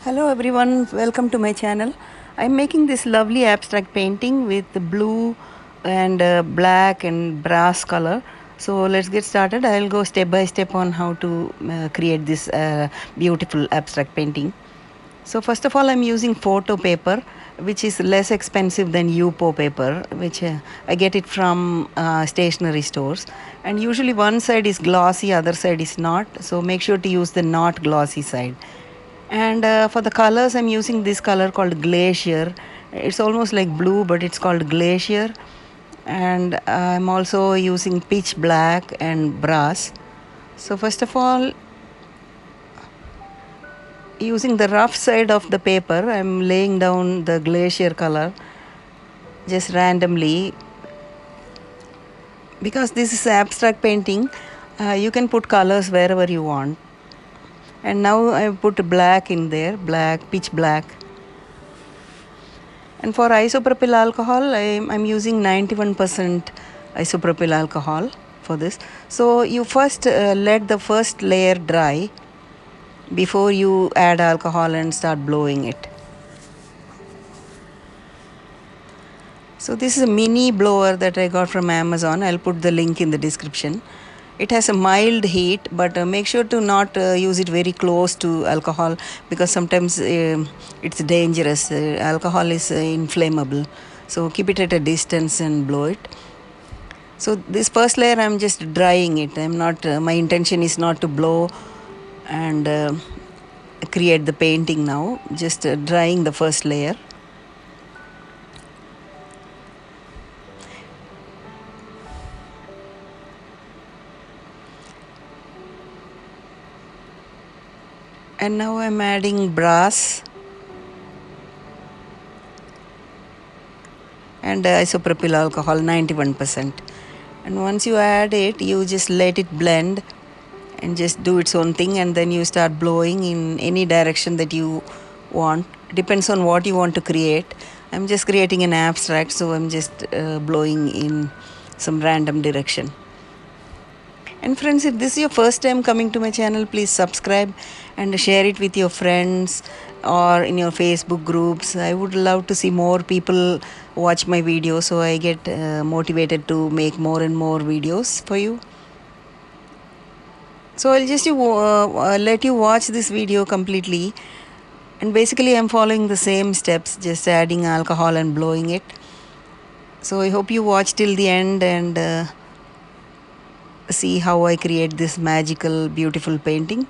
Hello everyone, welcome to my channel. I'm making this lovely abstract painting with the blue and black and brass color. So let's get started. I'll go step by step on how to create this beautiful abstract painting. So first of all, I'm using photo paper, which is less expensive than UPO paper, which I get it from stationery stores. And usually one side is glossy, other side is not. So make sure to use the not glossy side. And for the colors, I'm using this color called Glacier. It's almost like blue, but it's called Glacier. And I'm also using pitch black and brass. So first of all, using the rough side of the paper, I'm laying down the Glacier color just randomly. Because this is abstract painting, you can put colors wherever you want. And now I put black in there, black, pitch black. And for isopropyl alcohol, I'm using 91% isopropyl alcohol for this. So you first let the first layer dry before you add alcohol and start blowing it. So this is a mini blower that I got from Amazon. I'll put the link in the description. It has a mild heat, but make sure to not use it very close to alcohol, because sometimes it's dangerous. Alcohol is inflammable. So keep it at a distance and blow it. So this first layer I'm just drying it. My intention is not to blow and create the painting now. Just drying the first layer. And now I'm adding brass and isopropyl alcohol 91%. And once you add it, you just let it blend and just do its own thing, and then you start blowing in any direction that you want. Depends on what you want to create. I'm just creating an abstract, so I'm just blowing in some random direction. And friends, if this is your first time coming to my channel, please subscribe and share it with your friends or in your Facebook groups. I would love to see more people watch my videos, so I get motivated to make more and more videos for you. So I'll just let you watch this video completely. And basically I'm following the same steps, just adding alcohol and blowing it. So I hope you watch till the end and see how I create this magical, beautiful painting.